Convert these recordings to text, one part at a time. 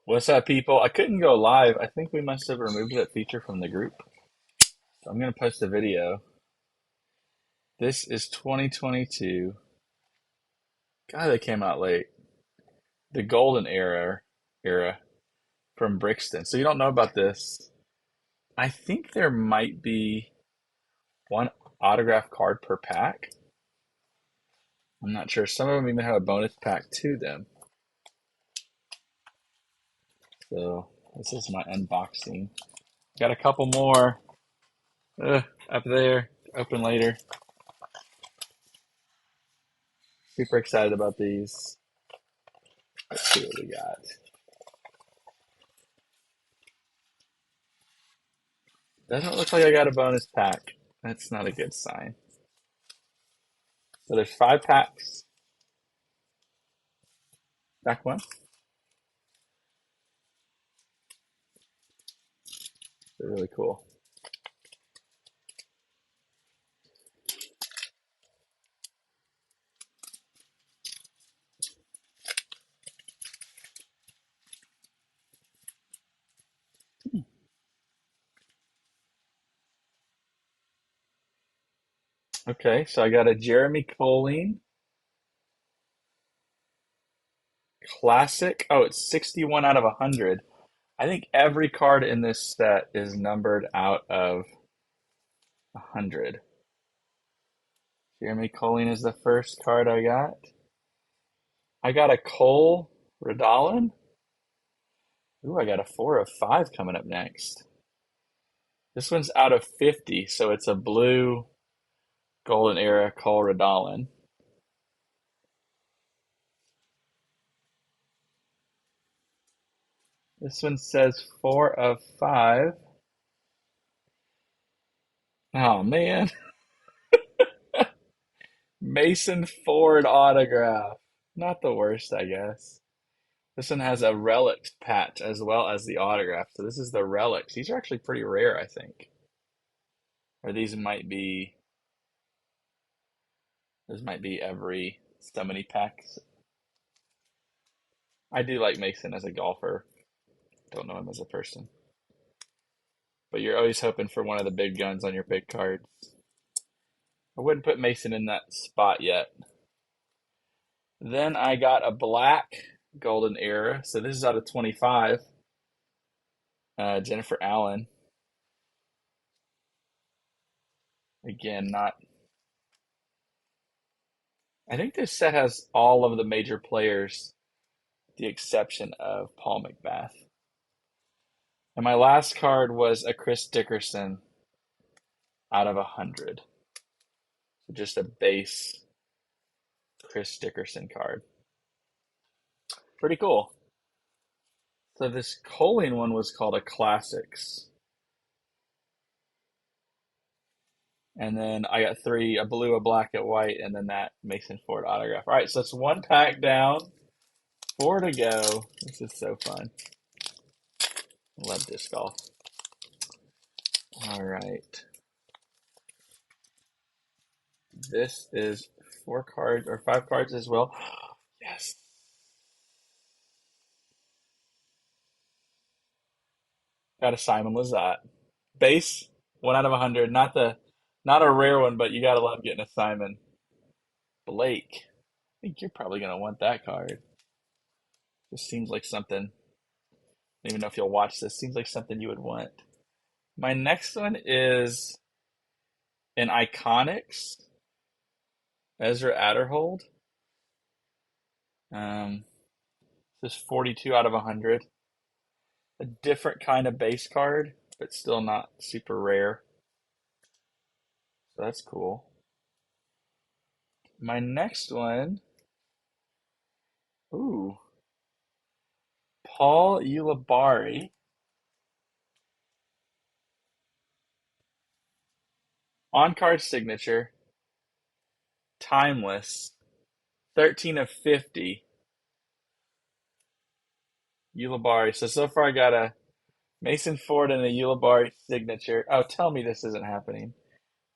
What's up, people? I couldn't go live. I think we must have removed that feature from the group. So I'm going to post a video. This is 2022. God, they came out late. The Golden era from Brixton. So you don't know about this. I think there might be one autograph card per pack. I'm not sure. Some of them even have a bonus pack to them. So this is my unboxing. Got a couple more up there. Open later. Super excited about these. Let's see what we got. Doesn't look like I got a bonus pack. That's not a good sign. So there's 5 packs. Pack one. They're really cool. Okay, so I got a Jeremy Colleen Classic. Oh, it's 61 out of 100. I think every card in this set is numbered out of 100. Jeremy Colleen is the first card I got. I got a Cole Radalin. Ooh, I got a 4 of 5 coming up next. This one's out of 50, so it's a blue Golden Era Cole Radalin. This one says 4 of 5. Oh man, Mason Ford autograph. Not the worst, I guess. This one has a relics patch as well as the autograph. So this is the relics. These are actually pretty rare, I think. Or these might be, this might be every so many packs. I do like Mason as a golfer. Don't know him as a person. But you're always hoping for one of the big guns on your big cards. I wouldn't put Mason in that spot yet. Then I got a black Golden Era. So this is out of 25. Jennifer Allen. Again, not. I think this set has all of the major players, the exception of Paul McBath. And my last card was a Chris Dickerson out of 100. So just a base Chris Dickerson card. Pretty cool. So this Colleen one was called a Classics. And then I got 3, a blue, a black, a white, and then that Mason Ford autograph. All right, so it's 1 pack down, 4 to go. This is so fun. Love disc golf. All right. This is 4 cards or 5 cards as well. Yes. Got a Simon Lizotte. Base, 1 out of 100. Not a rare one, but you gotta love getting a Simon. Blake. I think you're probably gonna want that card. This seems like something. I don't even know if you'll watch this. Seems like something you would want. My next one is an Iconics Ezra Adderhold. This is 42 out of 100. A different kind of base card, but still not super rare. So that's cool. My next one, ooh, Paul Ulibarri. On card signature, timeless, 13 of 50. Ulibarri. So far I got a Mason Ford and a Ulibarri signature. Oh, tell me this isn't happening.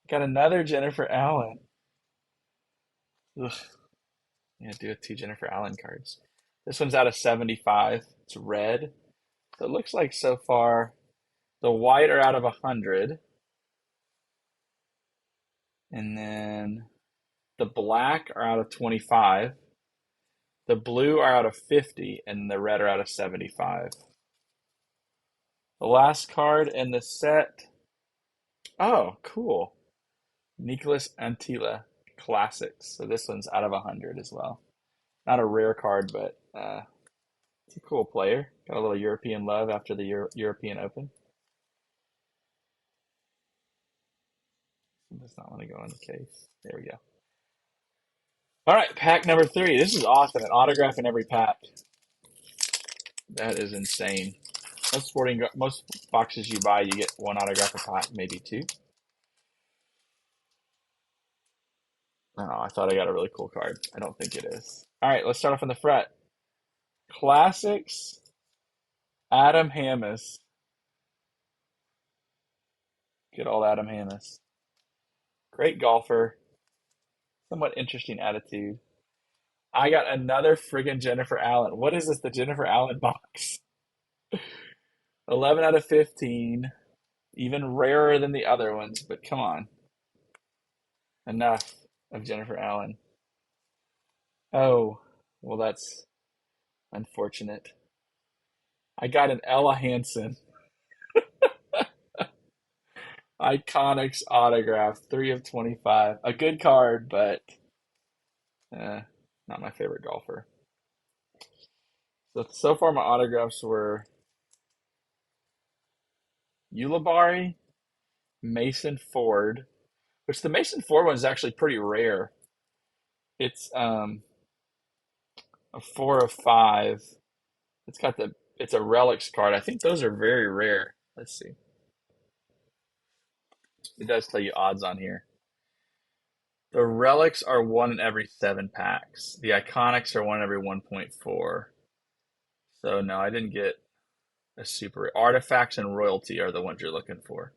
Got another Jennifer Allen. Ugh. Yeah, do 2 Jennifer Allen cards. This one's out of 75. It's red. So it looks like so far the white are out of 100, and then the black are out of 25, the blue are out of 50, and the red are out of 75. The last card in the set. Oh, cool. Nicholas Antila Classics. So this one's out of 100 as well. Not a rare card, but it's a cool player. Got a little European love after the European Open. Does not want to go in the case. There we go. All right, pack number 3. This is awesome. An autograph in every pack. That is insane. Most boxes you buy, you get one autograph a pack, maybe two. Oh, I thought I got a really cool card. I don't think it is. All right, let's start off on the front. Classics, Adam Hammes. Good old Adam Hammes. Great golfer. Somewhat interesting attitude. I got another friggin' Jennifer Allen. What is this? The Jennifer Allen box. 11 out of 15. Even rarer than the other ones, but come on. Enough of Jennifer Allen. Oh, well, that's unfortunate. I got an Ella Hansen. Iconics autograph, 3 of 25. A good card, but not my favorite golfer. So far, my autographs were Ulibarri, Mason Ford, which the Mason Ford one is actually pretty rare. It's a 4 of 5. It's a relics card. I think those are very rare. Let's see. It does tell you odds on here. The relics are 1 in every 7 packs. The iconics are 1 in every 1.4. So no, I didn't get a super artifacts and royalty are the ones you're looking for.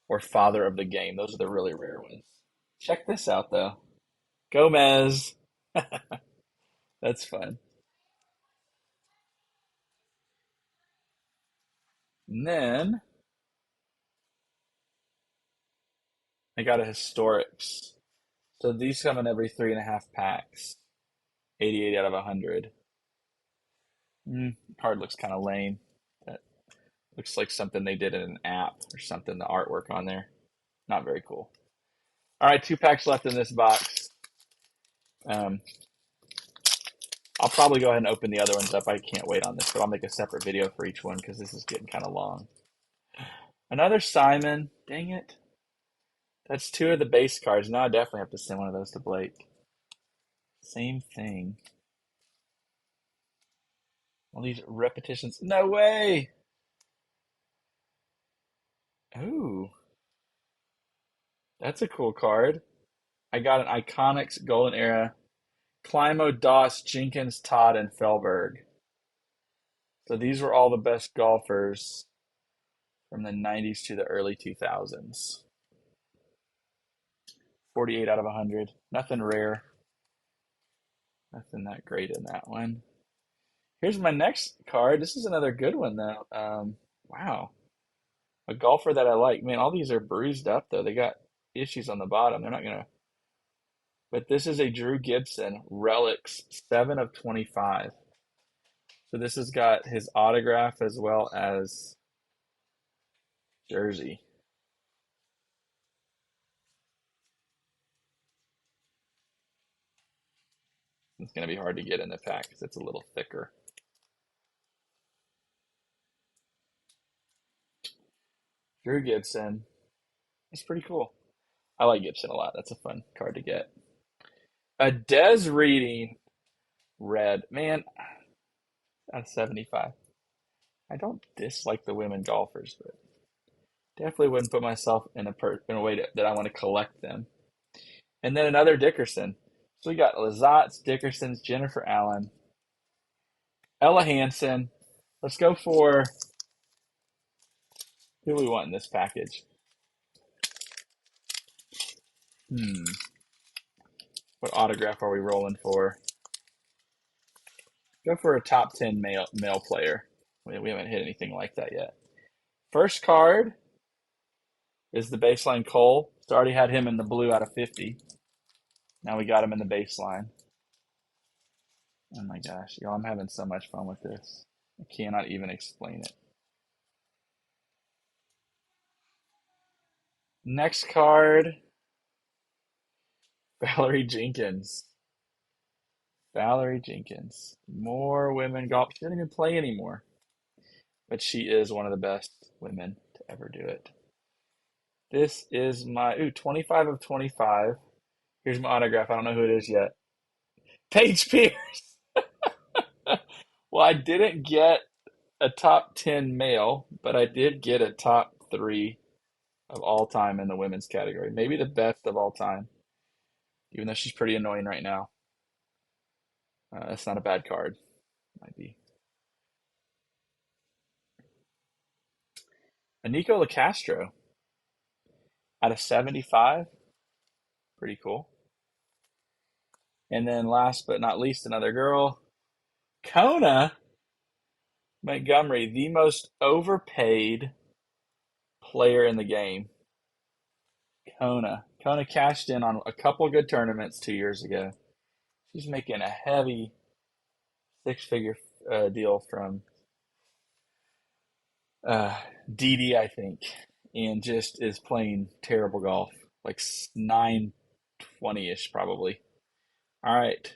Or father of the game. Those are the really rare ones. Check this out though. Gomez. That's fun. And then I got a historics. So these come in every 3.5 packs. 88 out of 100. Card looks kind of lame. That looks like something they did in an app or something, the artwork on there. Not very cool. All right, 2 packs left in this box. Um, I'll probably go ahead and open the other ones up. I can't wait on this, but I'll make a separate video for each one because this is getting kind of long. Another Simon. Dang it. That's 2 of the base cards. Now I definitely have to send one of those to Blake. Same thing. All these repetitions. No way! Ooh. That's a cool card. I got an Iconics Golden Era. Climo, Doss, Jenkins, Todd, and Felberg. So these were all the best golfers from the 90s to the early 2000s. 48 out of 100. Nothing rare. Nothing that great in that one. Here's my next card. This is another good one, though. Wow. A golfer that I like. Man, all these are bruised up, though. They got issues on the bottom. They're not going to. But this is a Drew Gibson Relics 7 of 25. So this has got his autograph as well as jersey. It's going to be hard to get in the pack because it's a little thicker. Drew Gibson. It's pretty cool. I like Gibson a lot. That's a fun card to get. A Des Reading red. Man, out of 75. I don't dislike the women golfers, but definitely wouldn't put myself in a way that I want to collect them. And then another Dickerson. So we got Lazats, Dickersons, Jennifer Allen, Ella Hansen. Let's go for who we want in this package. What autograph are we rolling for? Go for a top 10 male player. We haven't hit anything like that yet. First card is the baseline Cole. So already had him in the blue out of 50. Now we got him in the baseline. Oh my gosh, y'all, I'm having so much fun with this. I cannot even explain it. Next card, Valerie Jenkins. Valerie Jenkins. More women golf. She doesn't even play anymore, but she is one of the best women to ever do it. This is my 25 of 25. Here's my autograph. I don't know who it is yet. Paige Pierce. Well, I didn't get a top 10 male, but I did get a top 3 of all time in the women's category. Maybe the best of all time, even though she's pretty annoying right now. That's not a bad card. Might be. A Nico LaCastro out of 75. Pretty cool. And then last but not least, another girl. Kona Montgomery, the most overpaid player in the game. Kona cashed in on a couple good tournaments 2 years ago. She's making a heavy six-figure deal from uh, DD, I think, and just is playing terrible golf, like 920-ish probably. All right,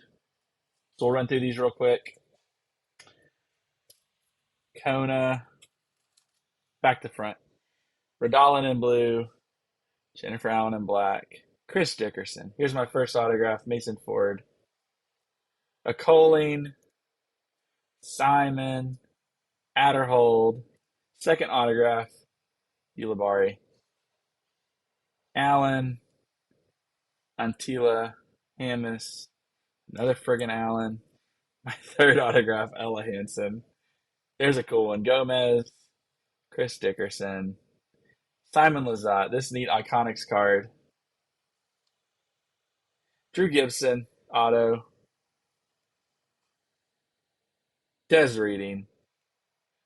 so we'll run through these real quick. Kona, back to front. Radalin in blue, Jennifer Allen in black, Chris Dickerson. Here's my first autograph, Mason Ford. A Coling, Simon, Adderhold. Second autograph, Ulibarri. Allen, Antila, Hammis, another friggin' Allen. My third autograph, Ella Hansen. There's a cool one. Gomez, Chris Dickerson, Simon Lizotte. This neat Iconics card. Drew Gibson, auto. Des Reading.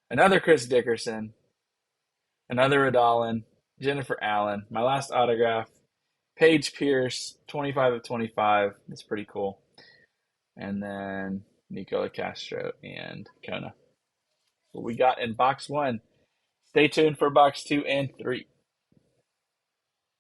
Another Chris Dickerson. Another Radalin. Jennifer Allen. My last autograph, Paige Pierce, 25 of 25. It's pretty cool. And then Nicola Castro and Kona. What we got in box 1. Stay tuned for box 2 and 3.